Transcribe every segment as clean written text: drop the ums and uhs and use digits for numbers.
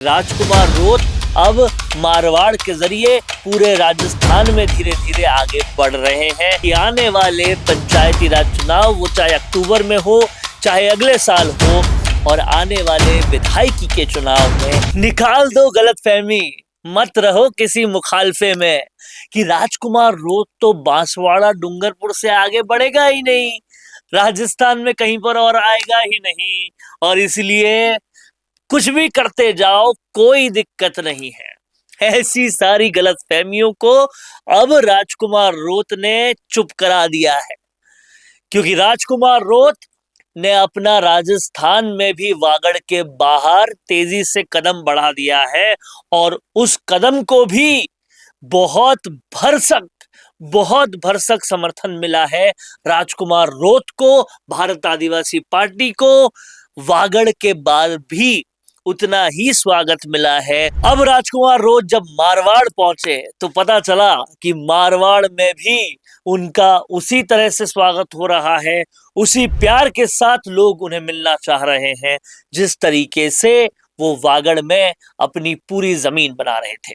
राजकुमार रोत अब मारवाड़ के जरिए पूरे राजस्थान में धीरे धीरे आगे बढ़ रहे हैं कि आने वाले पंचायती राज चुनाव वो चाहे अक्टूबर में हो चाहे अगले साल हो और आने वाले विधायकी के चुनाव में निकाल दो गलतफहमी, मत रहो किसी मुखालफे में कि राजकुमार रोत तो बांसवाड़ा डूंगरपुर से आगे बढ़ेगा ही नहीं, राजस्थान में कहीं पर और आएगा ही नहीं और इसलिए कुछ भी करते जाओ कोई दिक्कत नहीं है। ऐसी सारी गलतफहमियों को अब राजकुमार रोत ने चुप करा दिया है क्योंकि राजकुमार रोत ने अपना राजस्थान में भी वागड़ के बाहर तेजी से कदम बढ़ा दिया है और उस कदम को भी बहुत भरसक समर्थन मिला है राजकुमार रोत को, भारत आदिवासी पार्टी को वागड़ के बाद भी उतना ही स्वागत मिला है। अब राजकुमार रोत जब मारवाड़ पहुंचे तो पता चला कि मारवाड़ में भी उनका उसी तरह से स्वागत हो रहा है, उसी प्यार के साथ लोग उन्हें मिलना चाह रहे हैं जिस तरीके से वो वागड़ में अपनी पूरी जमीन बना रहे थे।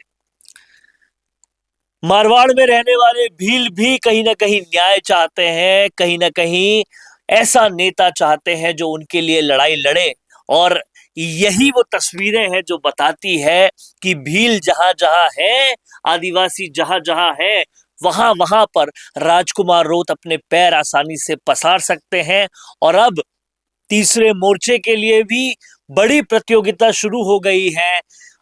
मारवाड़ में रहने वाले भील भी कहीं ना कहीं न्याय चाहते हैं, कहीं ना कहीं ऐसा नेता चाहते हैं जो उनके लिए लड़ाई लड़े और यही वो तस्वीरें हैं जो बताती है कि भील जहां जहां है, आदिवासी जहां जहां है, वहां वहां पर राजकुमार रोत अपने पैर आसानी से पसार सकते हैं। और अब तीसरे मोर्चे के लिए भी बड़ी प्रतियोगिता शुरू हो गई है,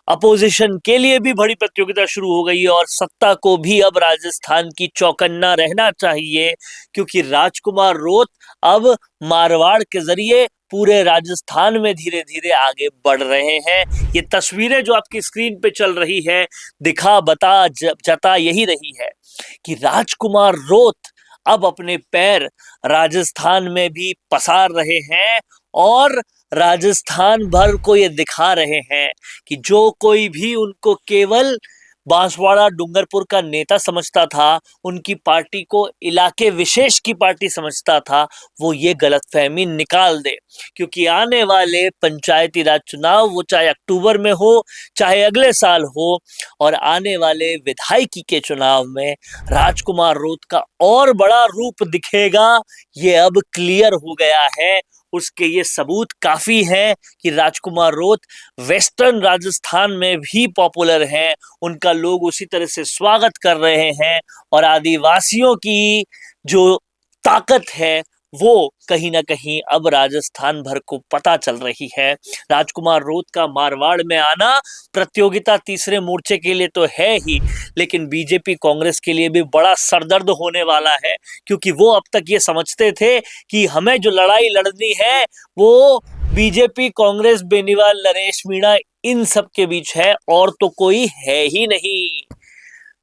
अपोजिशन के लिए भी बड़ी प्रतियोगिता शुरू हो गई है और सत्ता को भी अब राजस्थान की चौकन्ना रहना चाहिए क्योंकि राजकुमार रोत अब मारवाड़ के जरिए पूरे राजस्थान में धीरे धीरे आगे बढ़ रहे हैं। ये तस्वीरें जो आपकी स्क्रीन पे चल रही है दिखा बता जता यही रही है कि राजकुमार रोत अब अपने पैर राजस्थान में भी पसार रहे हैं और राजस्थान भर को ये दिखा रहे हैं कि जो कोई भी उनको केवल बांसवाड़ा डूंगरपुर का नेता समझता था, उनकी पार्टी को इलाके विशेष की पार्टी समझता था, वो ये गलतफहमी निकाल दे क्योंकि आने वाले पंचायती राज चुनाव वो चाहे अक्टूबर में हो चाहे अगले साल हो और आने वाले विधायकी के चुनाव में राजकुमार रोत का और बड़ा रूप दिखेगा, ये अब क्लियर हो गया है। उसके ये सबूत काफी है कि राजकुमार रोत वेस्टर्न राजस्थान में भी पॉपुलर हैं, उनका लोग उसी तरह से स्वागत कर रहे हैं और आदिवासियों की जो ताकत है वो कहीं ना कहीं अब राजस्थान भर को पता चल रही है। राजकुमार रोत का मारवाड़ में आना प्रतियोगिता तीसरे मोर्चे के लिए तो है ही, लेकिन बीजेपी कांग्रेस के लिए भी बड़ा सरदर्द होने वाला है क्योंकि वो अब तक ये समझते थे कि हमें जो लड़ाई लड़नी है वो बीजेपी कांग्रेस बेनीवाल नरेश मीणा इन सब के बीच है और तो कोई है ही नहीं।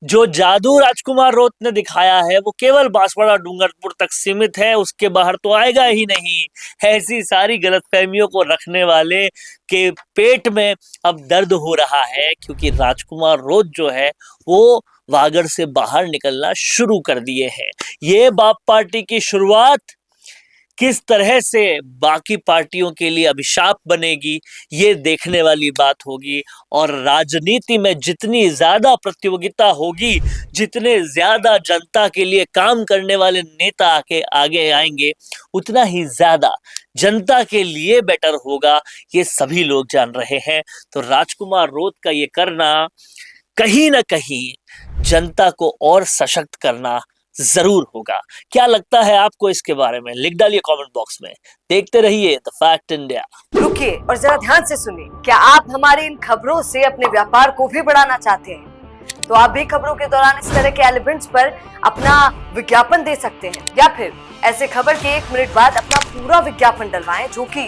जो जादू राजकुमार रोत ने दिखाया है वो केवल बांसवाड़ा डूंगरपुर तक सीमित है, उसके बाहर तो आएगा ही नहीं। ऐसी सारी गलतफहमियों को रखने वाले के पेट में अब दर्द हो रहा है क्योंकि राजकुमार रोत जो है वो वागड़ से बाहर निकलना शुरू कर दिए हैं। ये बाप पार्टी की शुरुआत किस तरह से बाकी पार्टियों के लिए अभिशाप बनेगी ये देखने वाली बात होगी और राजनीति में जितनी ज्यादा प्रतियोगिता होगी, जितने ज्यादा जनता के लिए काम करने वाले नेता आगे आएंगे, उतना ही ज्यादा जनता के लिए बेटर होगा, ये सभी लोग जान रहे हैं। तो राजकुमार रोत का ये करना कहीं ना कहीं जनता को और सशक्त करना जरूर होगा। क्या लगता है आपको इसके बारे में, लिख डालिए कमेंट बॉक्स में। देखते रहिए द फैक्ट इंडिया। रुकिए और जरा ध्यान से सुनिए, क्या आप हमारी इन खबरों से अपने व्यापार को भी बढ़ाना चाहते हैं? तो आप भी खबरों के दौरान इस तरह के एलिमेंट्स पर अपना विज्ञापन दे सकते हैं या फिर ऐसे खबर के 1 मिनट बाद अपना पूरा विज्ञापन डलवाएं जो कि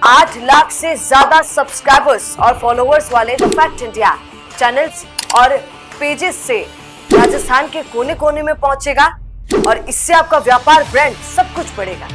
8 लाख से ज्यादा सब्सक्राइबर्स और फॉलोअर्स वाले द फैक्ट इंडिया चैनल्स और पेजेस से राजस्थान के कोने कोने में पहुंचेगा और इससे आपका व्यापार, ब्रांड सब कुछ बढ़ेगा।